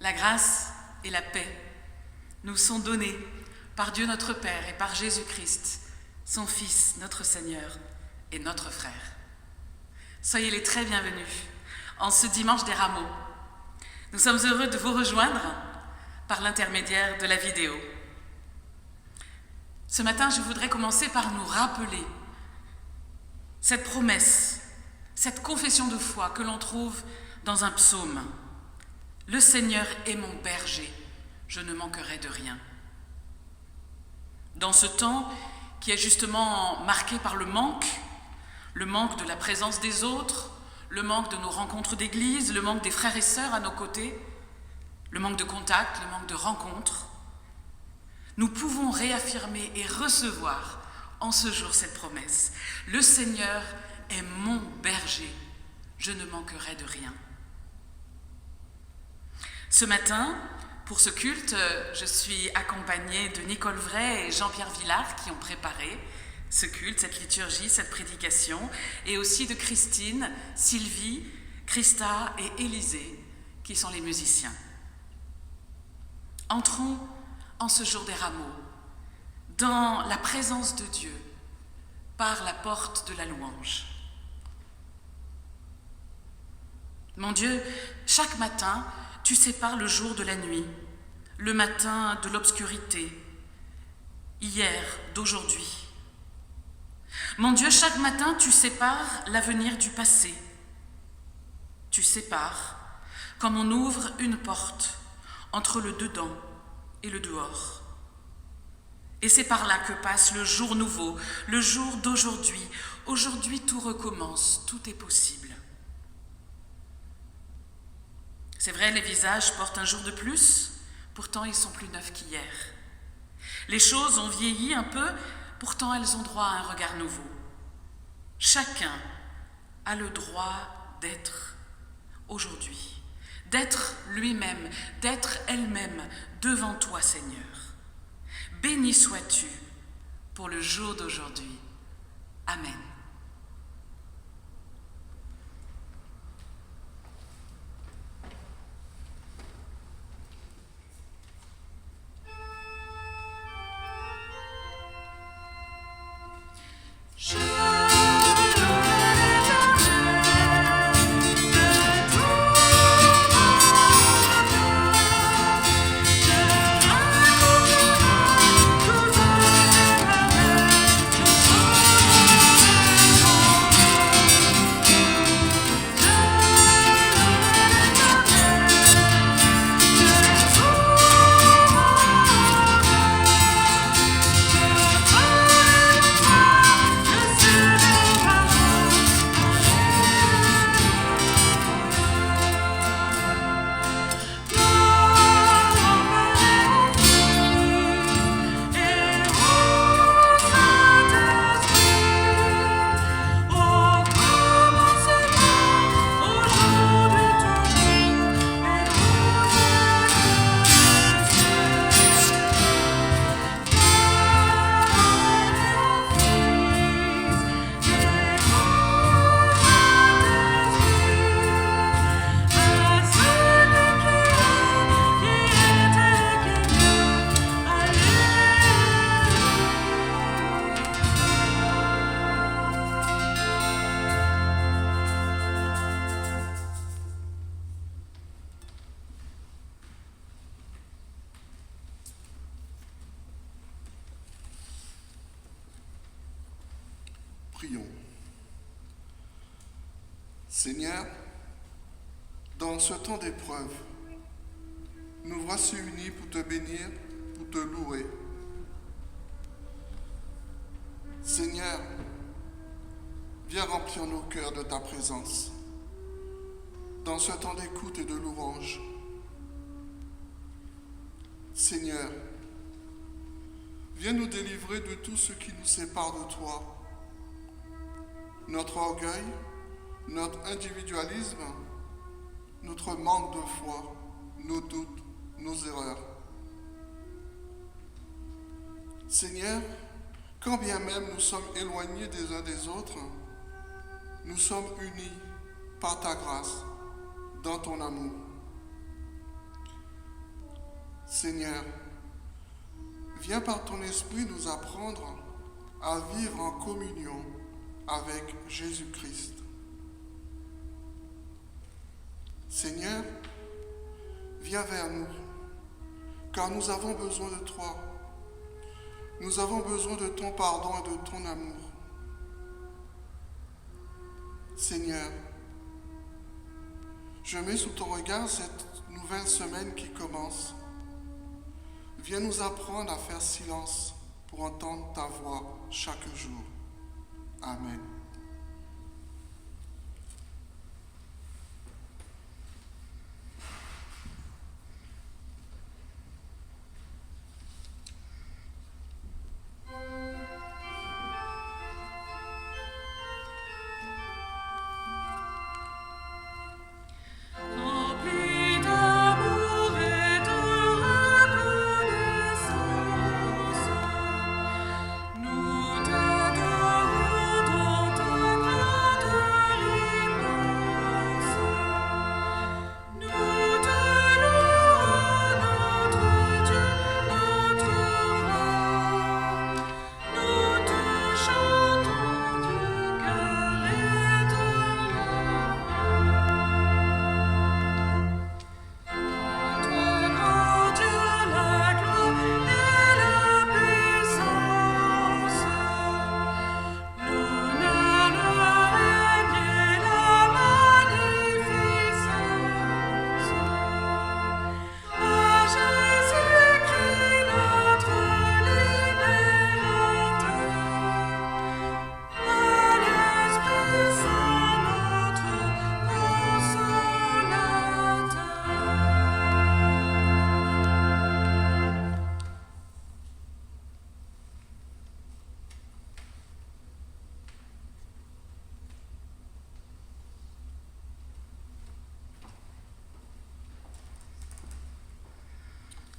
La grâce et la paix nous sont données par Dieu notre Père et par Jésus-Christ, son Fils, notre Seigneur et notre frère. Soyez les très bienvenus en ce dimanche des Rameaux. Nous sommes heureux de vous rejoindre par l'intermédiaire de la vidéo. Ce matin, je voudrais commencer par nous rappeler cette promesse, cette confession de foi que l'on trouve dans un psaume. Le Seigneur est mon berger, je ne manquerai de rien. Dans ce temps qui est justement marqué par le manque de la présence des autres, le manque de nos rencontres d'église, le manque des frères et sœurs à nos côtés, le manque de contact, le manque de rencontres, nous pouvons réaffirmer et recevoir en ce jour cette promesse. Le Seigneur est mon berger, je ne manquerai de rien. Ce matin, pour ce culte, je suis accompagnée de Nicole Vray et Jean-Pierre Villard qui ont préparé ce culte, cette liturgie, cette prédication, et aussi de Christine, Sylvie, Christa et Élisée qui sont les musiciens. Entrons en ce jour des Rameaux dans la présence de Dieu par la porte de la louange. Mon Dieu, chaque matin, tu sépares le jour de la nuit, le matin de l'obscurité, hier d'aujourd'hui. Mon Dieu, chaque matin, tu sépares l'avenir du passé. Tu sépares comme on ouvre une porte entre le dedans et le dehors. Et c'est par là que passe le jour nouveau, le jour d'aujourd'hui. Aujourd'hui, tout recommence, tout est possible. C'est vrai, les visages portent un jour de plus, pourtant ils sont plus neufs qu'hier. Les choses ont vieilli un peu, pourtant elles ont droit à un regard nouveau. Chacun a le droit d'être aujourd'hui, d'être lui-même, d'être elle-même devant toi, Seigneur. Béni sois-tu pour le jour d'aujourd'hui. Amen. Prions. Seigneur, dans ce temps d'épreuve, nous voici unis pour te bénir, pour te louer. Seigneur, viens remplir nos cœurs de ta présence. Dans ce temps d'écoute et de louange, Seigneur, viens nous délivrer de tout ce qui nous sépare de toi. Notre orgueil, notre individualisme, notre manque de foi, nos doutes, nos erreurs. Seigneur, quand bien même nous sommes éloignés des uns des autres, nous sommes unis par ta grâce, dans ton amour. Seigneur, viens par ton esprit nous apprendre à vivre en communion avec Jésus-Christ. Seigneur, viens vers nous, car nous avons besoin de toi. Nous avons besoin de ton pardon et de ton amour. Seigneur, je mets sous ton regard cette nouvelle semaine qui commence. Viens nous apprendre à faire silence pour entendre ta voix chaque jour. Amen.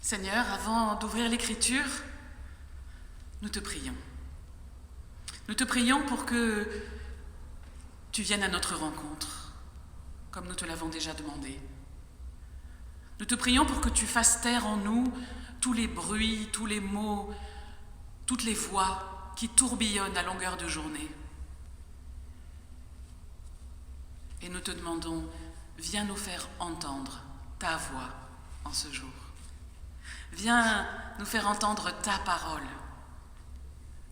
Seigneur, avant d'ouvrir l'Écriture, nous te prions. Nous te prions pour que tu viennes à notre rencontre, comme nous te l'avons déjà demandé. Nous te prions pour que tu fasses taire en nous tous les bruits, tous les mots, toutes les voix qui tourbillonnent à longueur de journée. Et nous te demandons, viens nous faire entendre ta voix en ce jour. Viens nous faire entendre ta parole.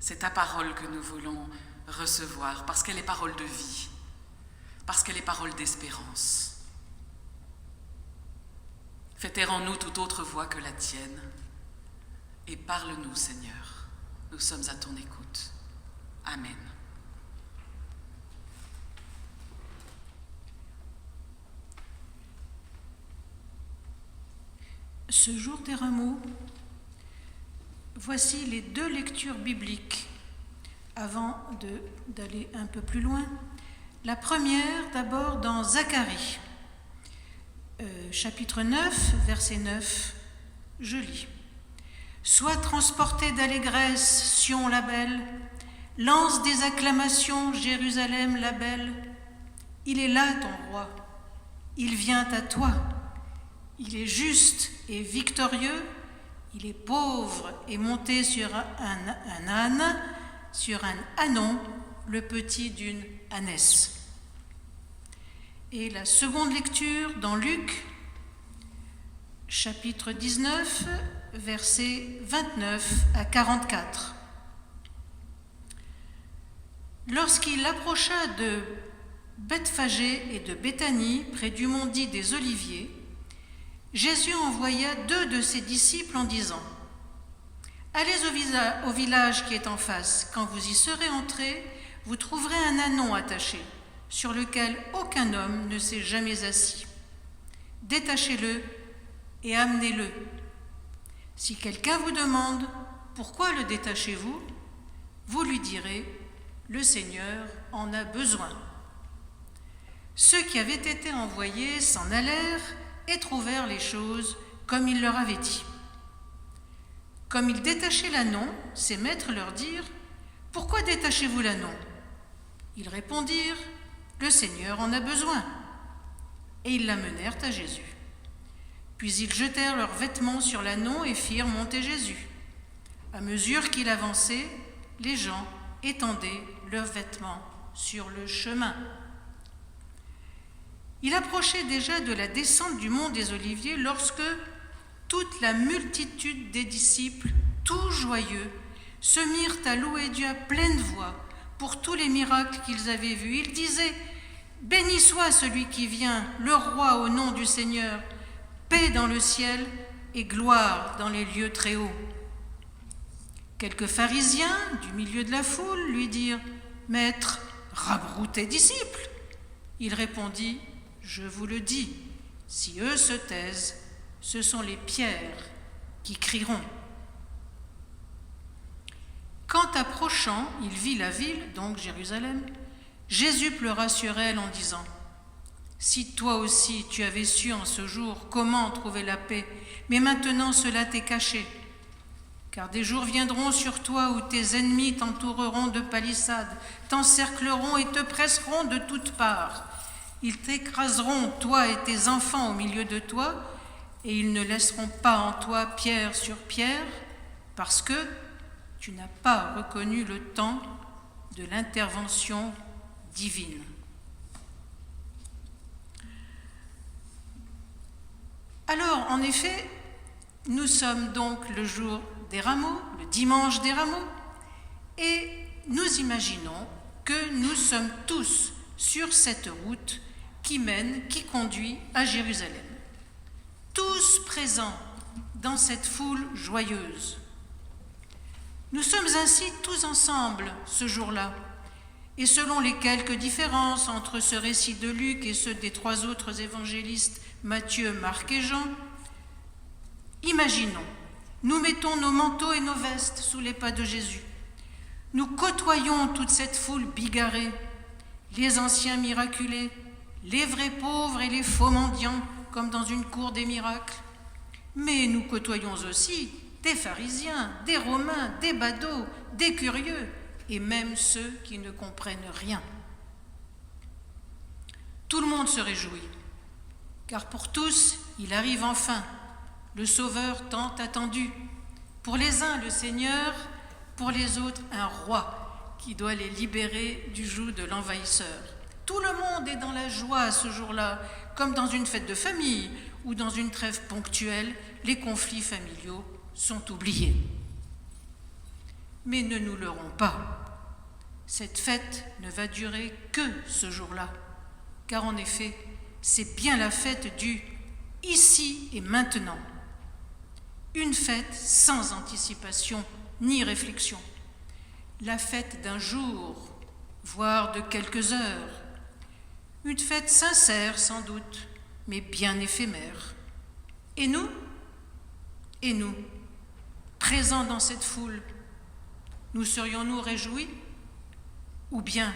C'est ta parole que nous voulons recevoir, parce qu'elle est parole de vie, parce qu'elle est parole d'espérance. Fais taire en nous toute autre voix que la tienne, et parle-nous, Seigneur. Nous sommes à ton écoute. Amen. Ce jour des rameaux, voici les 2 lectures bibliques avant d'aller un peu plus loin. La première, d'abord dans Zacharie, chapitre 9, verset 9, je lis. « Sois transporté d'allégresse, Sion la belle, lance des acclamations, Jérusalem la belle. Il est là ton roi, il vient à toi. Il est juste et victorieux, il est pauvre et monté sur un âne, sur un ânon, le petit d'une ânesse. » Et la seconde lecture dans Luc, chapitre 19, versets 29 à 44. Lorsqu'il approcha de Bethphagée et de Béthanie, près du mont dit des Oliviers, Jésus envoya 2 de ses disciples en disant « Allez au village qui est en face. Quand vous y serez entrés, vous trouverez un ânon attaché, sur lequel aucun homme ne s'est jamais assis. Détachez-le et amenez-le. Si quelqu'un vous demande « Pourquoi le détachez-vous » vous lui direz « Le Seigneur en a besoin. » Ceux qui avaient été envoyés s'en allèrent et trouvèrent les choses comme il leur avait dit. Comme ils détachaient l'ânon, ses maîtres leur dirent « Pourquoi détachez-vous l'ânon » Ils répondirent « Le Seigneur en a besoin. » Et ils l'amenèrent à Jésus. Puis ils jetèrent leurs vêtements sur l'ânon et firent monter Jésus. À mesure qu'il avançait, les gens étendaient leurs vêtements sur le chemin. Il approchait déjà de la descente du mont des Oliviers lorsque toute la multitude des disciples, tout joyeux, se mirent à louer Dieu à pleine voix pour tous les miracles qu'ils avaient vus. Ils disaient « Béni soit celui qui vient, le roi au nom du Seigneur, paix dans le ciel et gloire dans les lieux très hauts. » Quelques pharisiens du milieu de la foule lui dirent « Maître, rabroue tes disciples !» Il répondit « Je vous le dis, si eux se taisent, ce sont les pierres qui crieront. » Quand approchant, il vit la ville, donc Jérusalem, Jésus pleura sur elle en disant « Si toi aussi tu avais su en ce jour comment trouver la paix, mais maintenant cela t'est caché. Car des jours viendront sur toi où tes ennemis t'entoureront de palissades, t'encercleront et te presseront de toutes parts. Ils t'écraseront, toi et tes enfants, au milieu de toi, et ils ne laisseront pas en toi pierre sur pierre, parce que tu n'as pas reconnu le temps de l'intervention divine. » Alors, en effet, nous sommes donc le jour des rameaux, le dimanche des rameaux, et nous imaginons que nous sommes tous sur cette route qui mène, qui conduit à Jérusalem. Tous présents dans cette foule joyeuse. Nous sommes ainsi tous ensemble ce jour-là, et selon les quelques différences entre ce récit de Luc et ceux des trois autres évangélistes, Matthieu, Marc et Jean, imaginons, nous mettons nos manteaux et nos vestes sous les pas de Jésus. Nous côtoyons toute cette foule bigarrée, les anciens miraculés, les vrais pauvres et les faux mendiants, comme dans une cour des miracles. Mais nous côtoyons aussi des pharisiens, des Romains, des badauds, des curieux, et même ceux qui ne comprennent rien. Tout le monde se réjouit, car pour tous, il arrive enfin, le Sauveur tant attendu. Pour les uns, le Seigneur, pour les autres, un roi qui doit les libérer du joug de l'envahisseur. Tout le monde est dans la joie ce jour-là, comme dans une fête de famille ou dans une trêve ponctuelle, les conflits familiaux sont oubliés. Mais ne nous leurrons pas, cette fête ne va durer que ce jour-là, car en effet, c'est bien la fête du ici et maintenant. Une fête sans anticipation ni réflexion. La fête d'un jour, voire de quelques heures. Une fête sincère sans doute, mais bien éphémère. Et nous, présents dans cette foule, nous serions-nous réjouis? Ou bien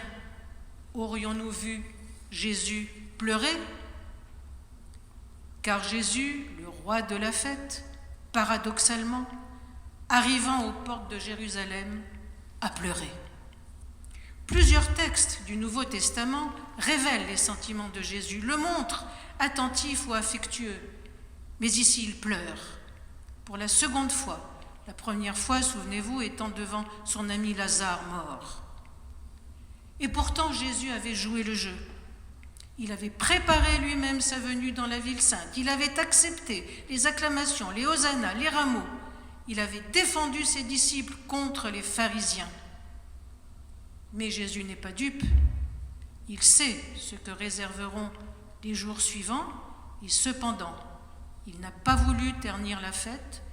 aurions-nous vu Jésus pleurer? Car Jésus, le roi de la fête, paradoxalement, arrivant aux portes de Jérusalem, a pleuré. Plusieurs textes du Nouveau Testament révèlent les sentiments de Jésus, le montrent attentif ou affectueux, mais ici il pleure, pour la seconde fois. La première fois, souvenez-vous, étant devant son ami Lazare mort. Et pourtant, Jésus avait joué le jeu. Il avait préparé lui-même sa venue dans la ville sainte. Il avait accepté les acclamations, les hosannas, les rameaux. Il avait défendu ses disciples contre les pharisiens. Mais Jésus n'est pas dupe. Il sait ce que réserveront les jours suivants et cependant, il n'a pas voulu ternir la fête.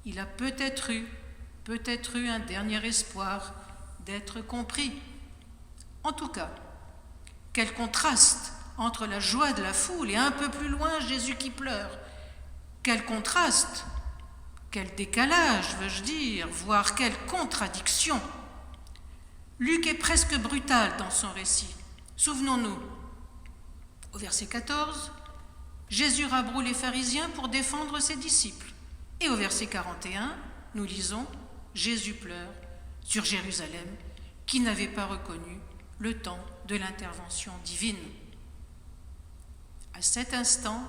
Il a peut-être eu un dernier espoir d'être compris. En tout cas, quel contraste entre la joie de la foule et un peu plus loin Jésus qui pleure. Quel contraste, quel décalage, veux-je dire, voire quelle contradiction. Luc est presque brutal dans son récit. Souvenons-nous, au verset 14, Jésus rabroue les pharisiens pour défendre ses disciples. Et au verset 41, nous lisons « Jésus pleure sur Jérusalem qui n'avait pas reconnu le temps de l'intervention divine. » À cet instant,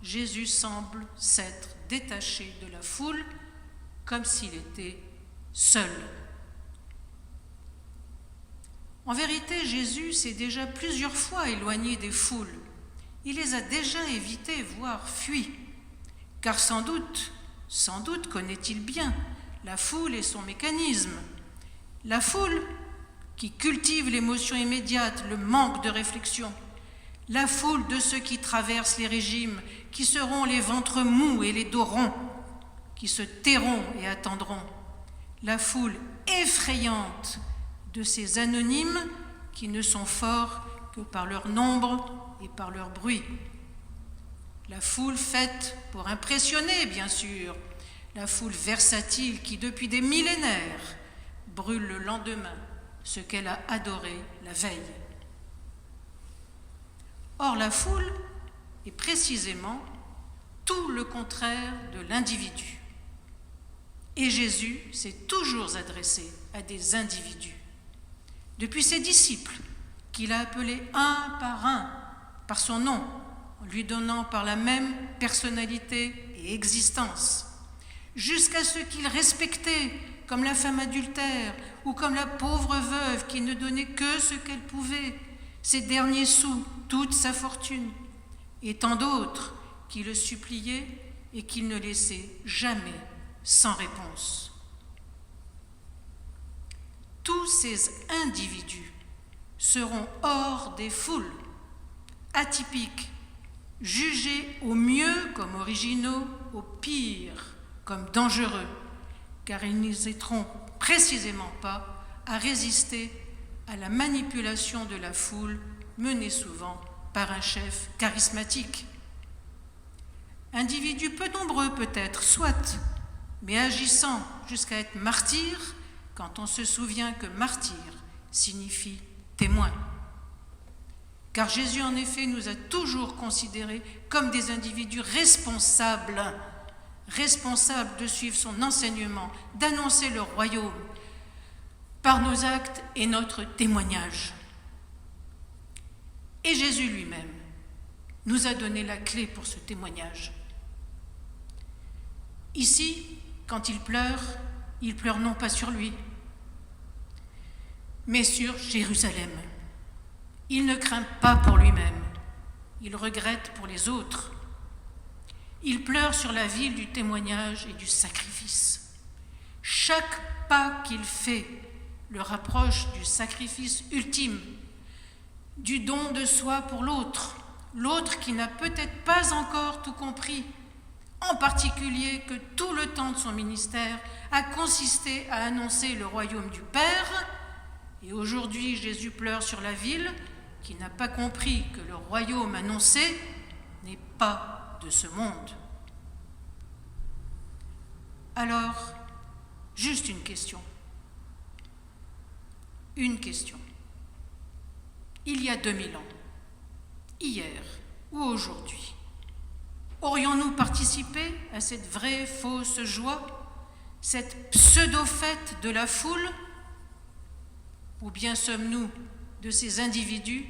Jésus semble s'être détaché de la foule comme s'il était seul. En vérité, Jésus s'est déjà plusieurs fois éloigné des foules. Il les a déjà évitées, voire fui. Car sans doute connaît-il bien la foule et son mécanisme. La foule qui cultive l'émotion immédiate, le manque de réflexion. La foule de ceux qui traversent les régimes, qui seront les ventres mous et les dos ronds, qui se tairont et attendront. La foule effrayante de ces anonymes qui ne sont forts que par leur nombre et par leur bruit. La foule faite pour impressionner, bien sûr, la foule versatile qui, depuis des millénaires, brûle le lendemain ce qu'elle a adoré la veille. Or, la foule est précisément tout le contraire de l'individu. Et Jésus s'est toujours adressé à des individus. Depuis ses disciples, qu'il a appelés un par son nom, en lui donnant par la même personnalité et existence, jusqu'à ceux qu'il respectait, comme la femme adultère ou comme la pauvre veuve qui ne donnait que ce qu'elle pouvait, ses derniers sous, toute sa fortune, et tant d'autres qui le suppliaient et qu'il ne laissait jamais sans réponse. Tous ces individus seront hors des foules, atypiques, jugés au mieux comme originaux, au pire comme dangereux, car ils n'hésiteront précisément pas à résister à la manipulation de la foule menée souvent par un chef charismatique. Individus peu nombreux peut-être, soit, mais agissant jusqu'à être martyrs, quand on se souvient que martyr signifie témoin. Car Jésus, en effet, nous a toujours considérés comme des individus responsables de suivre son enseignement, d'annoncer le royaume par nos actes et notre témoignage. Et Jésus lui-même nous a donné la clé pour ce témoignage. Ici, quand il pleure non pas sur lui, mais sur Jérusalem. Il ne craint pas pour lui-même, il regrette pour les autres. Il pleure sur la ville du témoignage et du sacrifice. Chaque pas qu'il fait le rapproche du sacrifice ultime, du don de soi pour l'autre, l'autre qui n'a peut-être pas encore tout compris, en particulier que tout le temps de son ministère a consisté à annoncer le royaume du Père. Et aujourd'hui, Jésus pleure sur la ville qui n'a pas compris que le royaume annoncé n'est pas de ce monde. Alors, juste une question. Une question. Il y a 2000 ans, hier ou aujourd'hui, aurions-nous participé à cette vraie fausse joie, cette pseudo-fête de la foule? Ou bien sommes-nous de ces individus,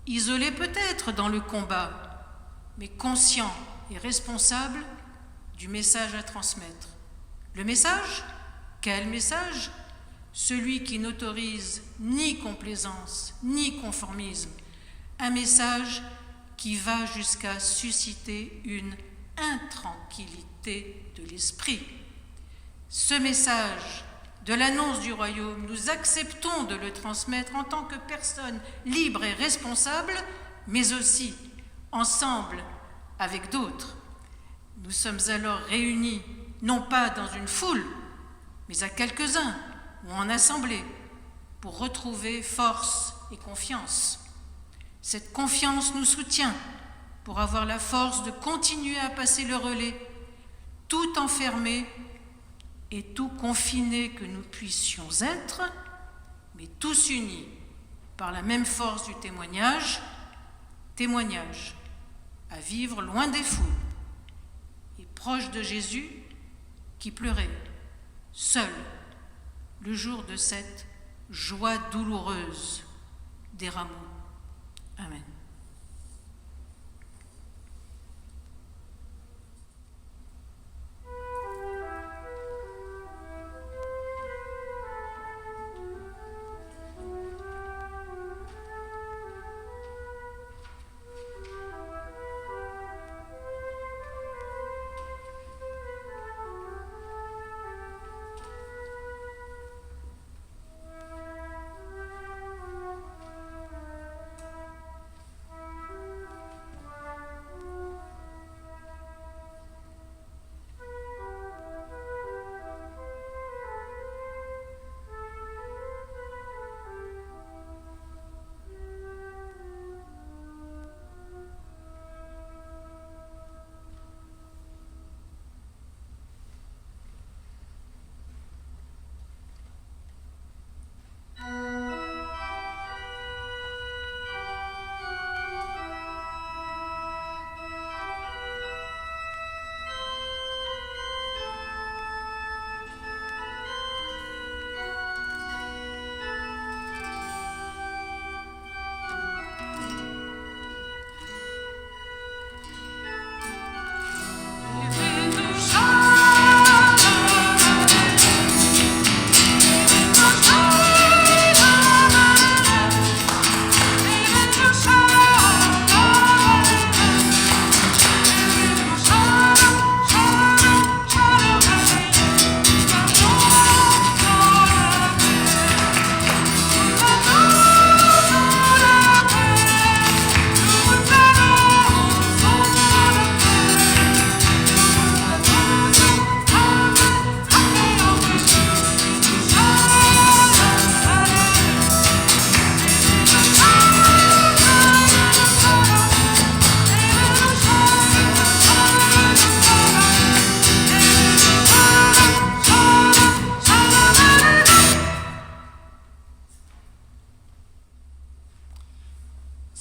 isolés peut-être dans le combat, mais conscients et responsables du message à transmettre? Le message? Quel message? Celui qui n'autorise ni complaisance, ni conformisme. Un message qui va jusqu'à susciter une intranquillité de l'esprit. Ce message de l'annonce du royaume, nous acceptons de le transmettre en tant que personnes libres et responsables, mais aussi ensemble avec d'autres. Nous sommes alors réunis, non pas dans une foule, mais à quelques-uns ou en assemblée, pour retrouver force et confiance. Cette confiance nous soutient pour avoir la force de continuer à passer le relais, tout enfermés et tout confinés que nous puissions être, mais tous unis par la même force du témoignage à vivre loin des foules et proche de Jésus qui pleurait, seul, le jour de cette joie douloureuse des rameaux. Amen.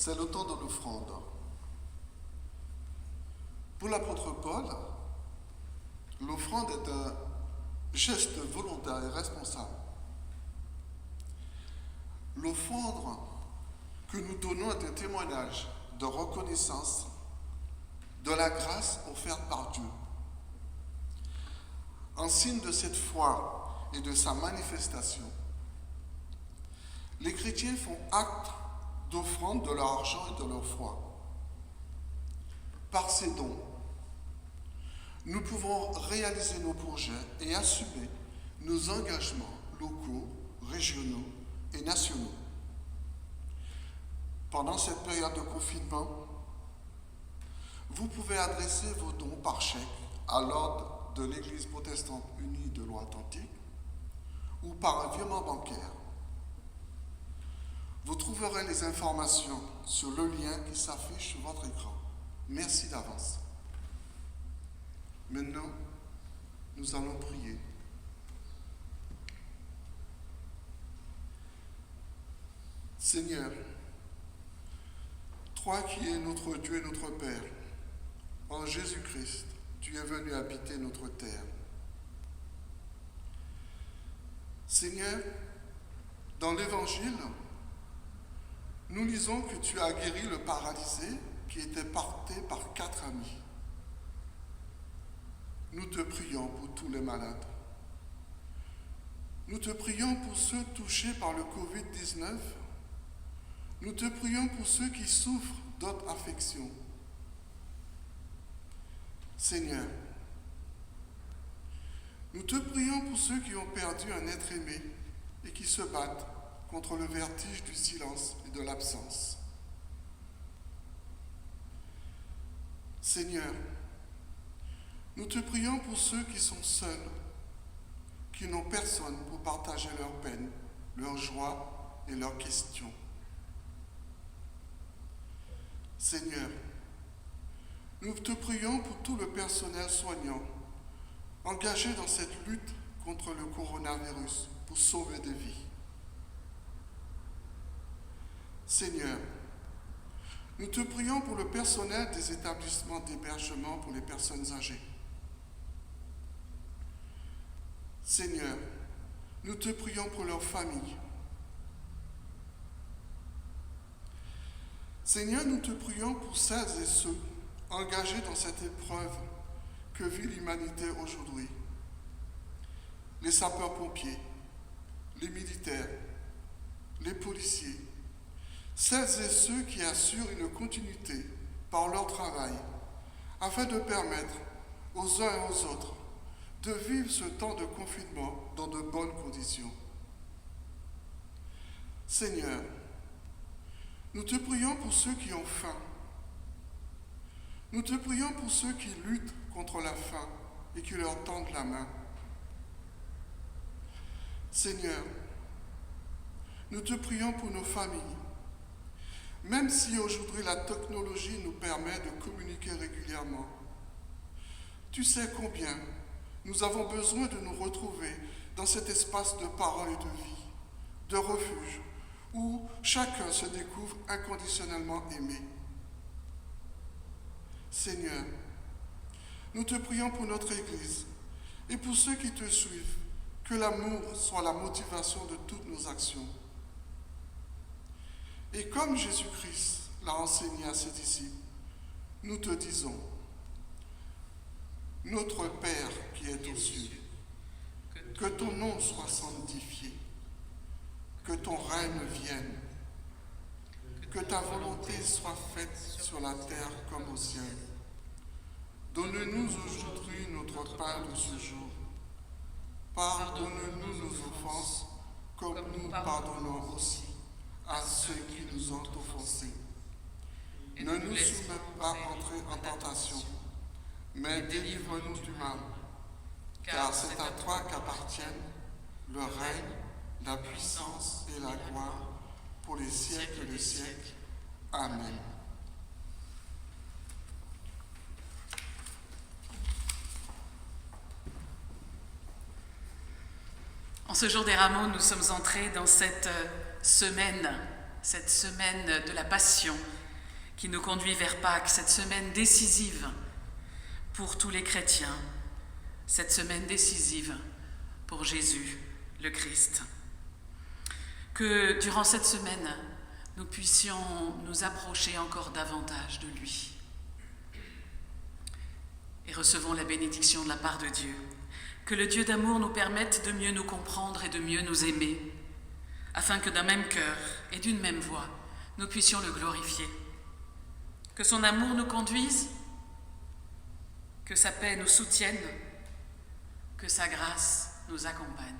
c'est le temps de l'offrande. Pour l'apôtre Paul, l'offrande est un geste volontaire et responsable. L'offrande que nous donnons est un témoignage de reconnaissance de la grâce offerte par Dieu. En signe de cette foi et de sa manifestation, les chrétiens font acte d'offrande de leur argent et de leur foi. Par ces dons, nous pouvons réaliser nos projets et assumer nos engagements locaux, régionaux et nationaux. Pendant cette période de confinement, vous pouvez adresser vos dons par chèque à l'ordre de l'Église protestante unie de Loire-Atlantique ou par un virement bancaire. Vous trouverez les informations sur le lien qui s'affiche sur votre écran. Merci d'avance. Maintenant, nous allons prier. Seigneur, toi qui es notre Dieu et notre Père, en Jésus-Christ, tu es venu habiter notre terre. Seigneur, dans l'Évangile, nous lisons que tu as guéri le paralysé qui était porté par 4 amis. Nous te prions pour tous les malades. Nous te prions pour ceux touchés par le Covid-19. Nous te prions pour ceux qui souffrent d'autres affections. Seigneur, nous te prions pour ceux qui ont perdu un être aimé et qui se battent contre le vertige du silence et de l'absence. Seigneur, nous te prions pour ceux qui sont seuls, qui n'ont personne pour partager leurs peines, leurs joies et leurs questions. Seigneur, nous te prions pour tout le personnel soignant engagé dans cette lutte contre le coronavirus pour sauver des vies. Seigneur, nous te prions pour le personnel des établissements d'hébergement pour les personnes âgées. Seigneur, nous te prions pour leurs familles. Seigneur, nous te prions pour celles et ceux engagés dans cette épreuve que vit l'humanité aujourd'hui. Les sapeurs-pompiers, les militaires, les policiers, celles et ceux qui assurent une continuité par leur travail afin de permettre aux uns et aux autres de vivre ce temps de confinement dans de bonnes conditions. Seigneur, nous te prions pour ceux qui ont faim. Nous te prions pour ceux qui luttent contre la faim et qui leur tendent la main. Seigneur, nous te prions pour nos familles. Même si aujourd'hui la technologie nous permet de communiquer régulièrement, tu sais combien nous avons besoin de nous retrouver dans cet espace de parole et de vie, de refuge, où chacun se découvre inconditionnellement aimé. Seigneur, nous te prions pour notre Église et pour ceux qui te suivent, que l'amour soit la motivation de toutes nos actions. Et comme Jésus-Christ l'a enseigné à ses disciples, nous te disons, notre Père qui est aux cieux, que ton nom soit sanctifié, que ton règne vienne, que ta volonté soit faite sur la terre comme au ciel. Donne-nous aujourd'hui notre pain de ce jour. Pardonne-nous nos offenses, comme nous pardonnons aussi à ceux qui nous ont offensés. Ne nous soumets pas entrer en tentation, mais délivre-nous du mal, car c'est à toi qu'appartiennent le règne, la puissance et la gloire pour les siècles des siècles. Amen. En ce jour des rameaux, nous sommes entrés dans cette semaine cette semaine de la Passion qui nous conduit vers Pâques, cette semaine décisive pour tous les chrétiens, cette semaine décisive pour Jésus, le Christ. Que durant cette semaine, nous puissions nous approcher encore davantage de lui. Et recevons la bénédiction de la part de Dieu. Que le Dieu d'amour nous permette de mieux nous comprendre et de mieux nous aimer, afin que d'un même cœur et d'une même voix, nous puissions le glorifier. Que son amour nous conduise, que sa paix nous soutienne, que sa grâce nous accompagne.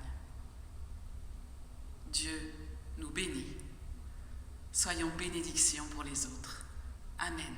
Dieu nous bénit. Soyons bénédiction pour les autres. Amen.